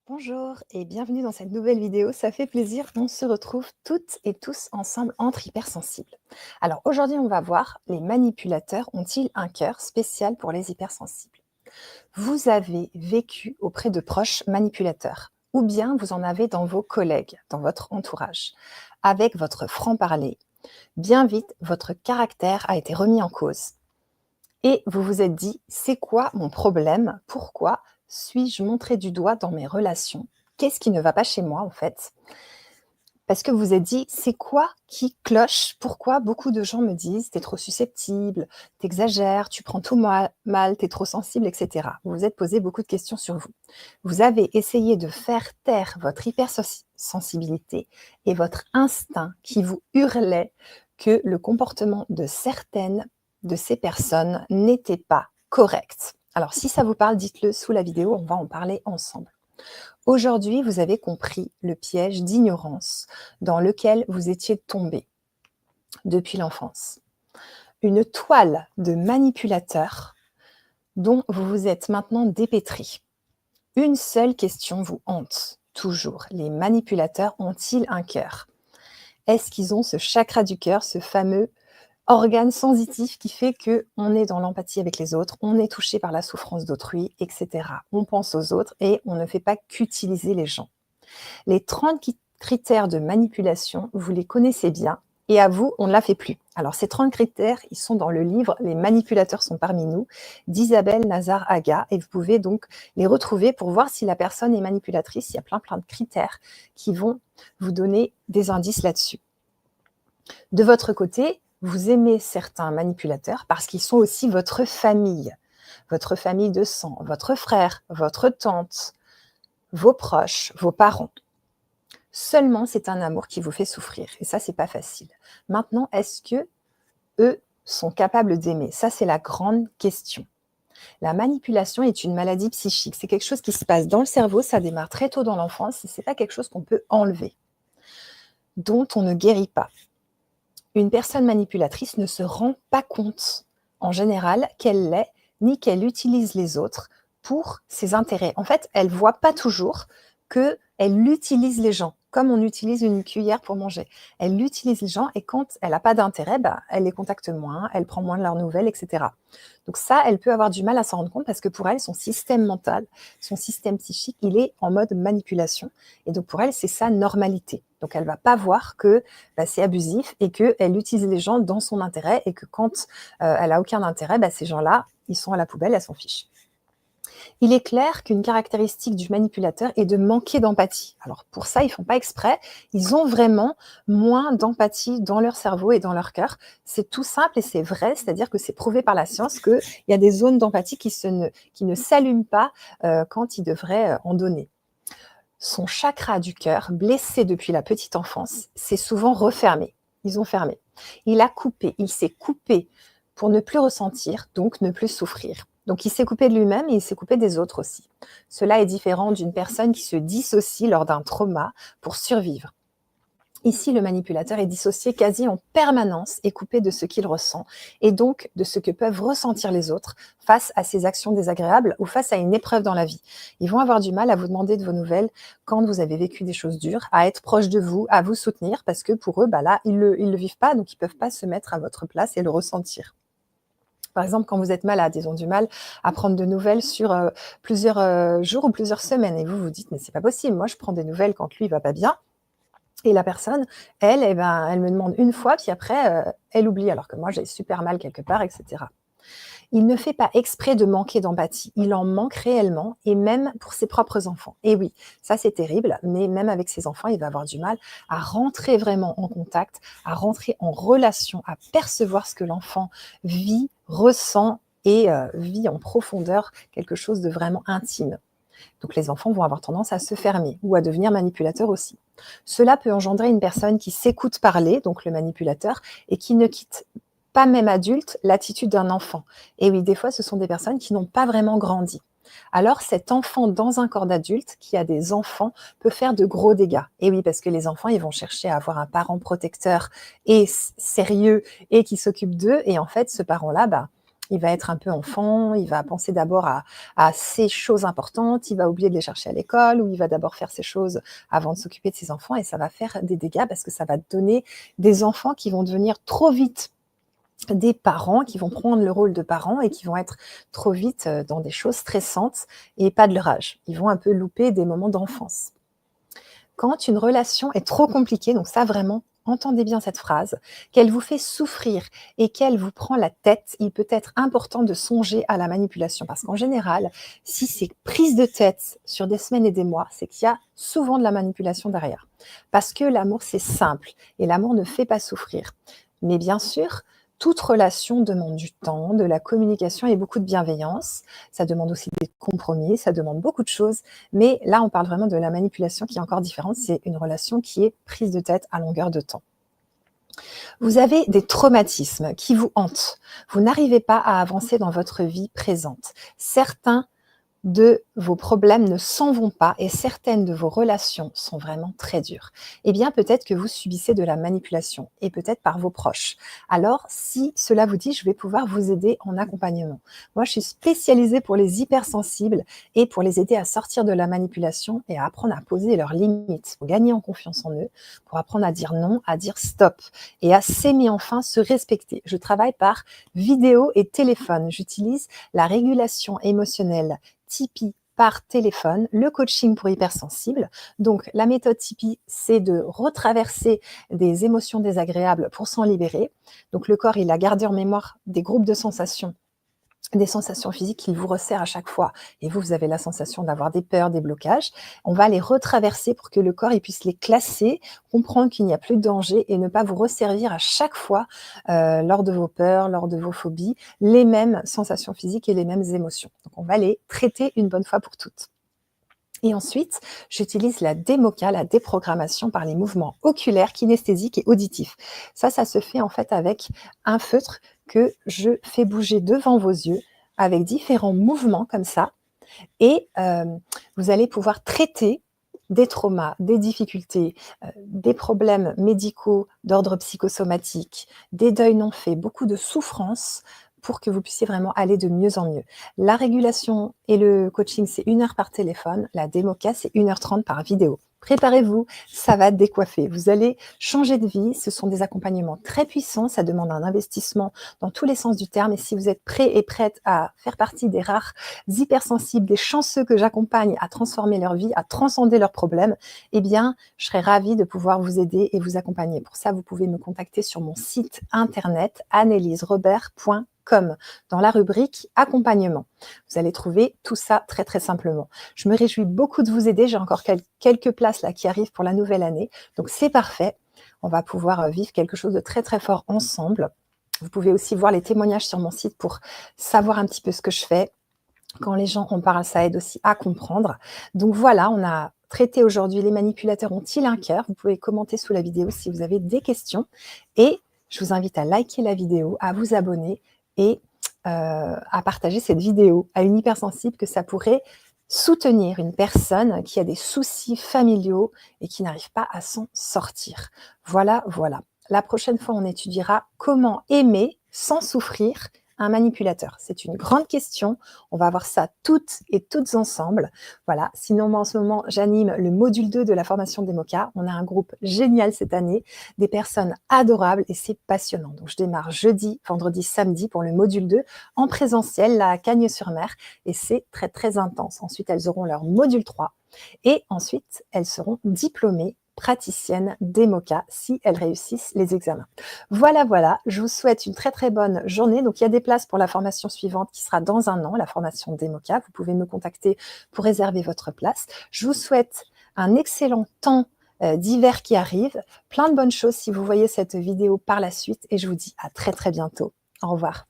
Bonjour et bienvenue dans cette nouvelle vidéo. Ça fait plaisir, on se retrouve toutes et tous ensemble entre hypersensibles. Alors aujourd'hui, on va voir les manipulateurs ont-ils un cœur spécial pour les hypersensibles? Vous avez vécu auprès de proches manipulateurs ou bien vous en avez dans vos collègues, dans votre entourage. Avec votre franc-parler, bien vite, votre caractère a été remis en cause. Et vous vous êtes dit: «C'est quoi mon problème? Pourquoi suis-je montré du doigt dans mes relations? Qu'est-ce qui ne va pas chez moi, en fait?» Parce que vous vous êtes dit: «C'est quoi qui cloche? Pourquoi beaucoup de gens me disent: "Tu es trop susceptible, tu exagères, tu prends tout mal, tu es trop sensible" et cetera?» Vous vous êtes posé beaucoup de questions sur vous. Vous avez essayé de faire taire votre hypersensibilité et votre instinct qui vous hurlait que le comportement de certaines de ces personnes n'était pas correct. Alors si ça vous parle, dites-le sous la vidéo, on va en parler ensemble. Aujourd'hui, vous avez compris le piège d'ignorance dans lequel vous étiez tombé depuis l'enfance. Une toile de manipulateur dont vous vous êtes maintenant dépêtri. Une seule question vous hante toujours. Les manipulateurs ont-ils un cœur? Est-ce qu'ils ont ce chakra du cœur, ce fameux organe sensitif qui fait qu'on est dans l'empathie avec les autres, on est touché par la souffrance d'autrui, etc. On pense aux autres et on ne fait pas qu'utiliser les gens. Les 30 critères de manipulation, vous les connaissez bien et à vous, on ne la fait plus. Alors ces 30 critères, ils sont dans le livre «Les manipulateurs sont parmi nous» d'Isabelle Nazar-Aga et vous pouvez donc les retrouver pour voir si la personne est manipulatrice. Il y a plein de critères qui vont vous donner des indices là-dessus. De votre côté, vous aimez certains manipulateurs parce qu'ils sont aussi votre famille de sang, votre frère, votre tante, vos proches, vos parents. Seulement, c'est un amour qui vous fait souffrir et ça, c'est pas facile. Maintenant, est-ce que eux sont capables d'aimer? Ça, c'est la grande question. La manipulation est une maladie psychique. C'est quelque chose qui se passe dans le cerveau, ça démarre très tôt dans l'enfance et c'est pas quelque chose qu'on peut enlever, dont on ne guérit pas. Une personne manipulatrice ne se rend pas compte, en général, qu'elle l'est, ni qu'elle utilise les autres pour ses intérêts. En fait, elle voit pas toujours qu'elle utilise les gens, comme on utilise une cuillère pour manger. Elle utilise les gens et quand elle a pas d'intérêt, elle les contacte moins, elle prend moins de leurs nouvelles, etc. Donc ça, elle peut avoir du mal à s'en rendre compte parce que pour elle, son système mental, son système psychique, il est en mode manipulation et donc pour elle, c'est sa normalité. Donc elle va pas voir que c'est abusif et qu'elle utilise les gens dans son intérêt et que quand elle a aucun intérêt, ces gens-là, ils sont à la poubelle, elle s'en fiche. Il est clair qu'une caractéristique du manipulateur est de manquer d'empathie. Alors pour ça, ils font pas exprès, ils ont vraiment moins d'empathie dans leur cerveau et dans leur cœur. C'est tout simple et c'est vrai, c'est-à-dire que c'est prouvé par la science qu'il y a des zones d'empathie qui ne s'allument pas quand ils devraient en donner. Son chakra du cœur, blessé depuis la petite enfance, s'est souvent refermé. Ils ont fermé. Il s'est coupé pour ne plus ressentir, donc ne plus souffrir. Donc il s'est coupé de lui-même et il s'est coupé des autres aussi. Cela est différent d'une personne qui se dissocie lors d'un trauma pour survivre. Ici, le manipulateur est dissocié quasi en permanence et coupé de ce qu'il ressent et donc de ce que peuvent ressentir les autres face à ces actions désagréables ou face à une épreuve dans la vie. Ils vont avoir du mal à vous demander de vos nouvelles quand vous avez vécu des choses dures, à être proche de vous, à vous soutenir parce que pour eux, là, ils le vivent pas, donc ils peuvent pas se mettre à votre place et le ressentir. Par exemple, quand vous êtes malade, ils ont du mal à prendre de nouvelles sur plusieurs jours ou plusieurs semaines et vous vous dites: «Mais c'est pas possible, moi je prends des nouvelles quand lui il va pas bien». Et la personne, elle, elle me demande une fois, puis après, elle oublie, alors que moi, j'ai super mal quelque part, et cetera. Il ne fait pas exprès de manquer d'empathie. Il en manque réellement, et même pour ses propres enfants. Et oui, ça, c'est terrible, mais même avec ses enfants, il va avoir du mal à rentrer vraiment en contact, à rentrer en relation, à percevoir ce que l'enfant vit, ressent et vit en profondeur quelque chose de vraiment intime. Donc les enfants vont avoir tendance à se fermer ou à devenir manipulateurs aussi. Cela peut engendrer une personne qui s'écoute parler, donc le manipulateur, et qui ne quitte pas même adulte l'attitude d'un enfant. Et oui, des fois, ce sont des personnes qui n'ont pas vraiment grandi. Alors cet enfant dans un corps d'adulte qui a des enfants peut faire de gros dégâts. Et oui, parce que les enfants, ils vont chercher à avoir un parent protecteur et sérieux et qui s'occupe d'eux. Et en fait, ce parent-là, Il va être un peu enfant, il va penser d'abord à ses choses importantes, il va oublier de les chercher à l'école ou il va d'abord faire ses choses avant de s'occuper de ses enfants et ça va faire des dégâts parce que ça va donner des enfants qui vont devenir trop vite des parents, qui vont prendre le rôle de parents et qui vont être trop vite, dans des choses stressantes et pas de leur âge. Ils vont un peu louper des moments d'enfance. Quand une relation est trop compliquée, donc ça vraiment, entendez bien cette phrase, qu'elle vous fait souffrir et qu'elle vous prend la tête, il peut être important de songer à la manipulation. Parce qu'en général, si c'est prise de tête sur des semaines et des mois, c'est qu'il y a souvent de la manipulation derrière. Parce que l'amour, c'est simple et l'amour ne fait pas souffrir. Mais bien sûr, toute relation demande du temps, de la communication et beaucoup de bienveillance. Ça demande aussi des compromis, ça demande beaucoup de choses. Mais là, on parle vraiment de la manipulation qui est encore différente. C'est une relation qui est prise de tête à longueur de temps. Vous avez des traumatismes qui vous hantent. Vous n'arrivez pas à avancer dans votre vie présente. Certains de vos problèmes ne s'en vont pas et certaines de vos relations sont vraiment très dures, eh bien peut-être que vous subissez de la manipulation et peut-être par vos proches. Alors si cela vous dit, je vais pouvoir vous aider en accompagnement. Moi, je suis spécialisée pour les hypersensibles et pour les aider à sortir de la manipulation et à apprendre à poser leurs limites, pour gagner en confiance en eux, pour apprendre à dire non, à dire stop et à s'aimer enfin, se respecter. Je travaille par vidéo et téléphone. J'utilise la régulation émotionnelle Tipeee par téléphone, le coaching pour hypersensibles. Donc, la méthode Tipeee, c'est de retraverser des émotions désagréables pour s'en libérer. Donc, le corps, il a gardé en mémoire des groupes de sensations, des sensations physiques qu'il vous resserre à chaque fois. Et vous, vous avez la sensation d'avoir des peurs, des blocages. On va les retraverser pour que le corps il puisse les classer, comprendre qu'il n'y a plus de danger et ne pas vous resservir à chaque fois, lors de vos peurs, lors de vos phobies, les mêmes sensations physiques et les mêmes émotions. Donc on va les traiter une bonne fois pour toutes. Et ensuite, j'utilise la démoca, la déprogrammation par les mouvements oculaires, kinesthésiques et auditifs. Ça se fait en fait avec un feutre que je fais bouger devant vos yeux avec différents mouvements comme ça. Et vous allez pouvoir traiter des traumas, des difficultés, des problèmes médicaux d'ordre psychosomatique, des deuils non faits, beaucoup de souffrances pour que vous puissiez vraiment aller de mieux en mieux. La régulation et le coaching, c'est 1 heure par téléphone. La démoca, c'est 1h30 par vidéo. Préparez-vous, ça va décoiffer. Vous allez changer de vie. Ce sont des accompagnements très puissants. Ça demande un investissement dans tous les sens du terme. Et si vous êtes prêt et prête à faire partie des rares hypersensibles, des chanceux que j'accompagne à transformer leur vie, à transcender leurs problèmes, eh bien, je serais ravie de pouvoir vous aider et vous accompagner. Pour ça, vous pouvez me contacter sur mon site internet anneliesrobert.com dans la rubrique accompagnement. Vous allez trouver tout ça très très simplement. Je me réjouis beaucoup de vous aider. J'ai encore quelques places là qui arrivent pour la nouvelle année. Donc c'est parfait. On va pouvoir vivre quelque chose de très très fort ensemble. Vous pouvez aussi voir les témoignages sur mon site pour savoir un petit peu ce que je fais. Quand les gens en parlent, ça aide aussi à comprendre. Donc voilà, on a traité aujourd'hui les manipulateurs ont-ils un cœur? Vous pouvez commenter sous la vidéo si vous avez des questions. Et je vous invite à liker la vidéo, à vous abonner et à partager cette vidéo à une hypersensible que ça pourrait soutenir une personne qui a des soucis familiaux et qui n'arrive pas à s'en sortir. Voilà, voilà. La prochaine fois, on étudiera comment aimer sans souffrir un manipulateur. C'est une grande question. On va voir ça toutes et toutes ensemble. Voilà. Sinon, moi, en ce moment, j'anime le module 2 de la formation Démoca. On a un groupe génial cette année, des personnes adorables et c'est passionnant. Donc, je démarre jeudi, vendredi, samedi pour le module 2 en présentiel, là, à Cagnes-sur-Mer et c'est très, très intense. Ensuite, elles auront leur module 3 et ensuite, elles seront diplômées praticiennes Démoca si elles réussissent les examens. Voilà, voilà, je vous souhaite une très très bonne journée. Donc il y a des places pour la formation suivante qui sera dans un an, la formation Démoca. Vous pouvez me contacter pour réserver votre place. Je vous souhaite un excellent temps d'hiver qui arrive, plein de bonnes choses si vous voyez cette vidéo par la suite et je vous dis à très très bientôt. Au revoir.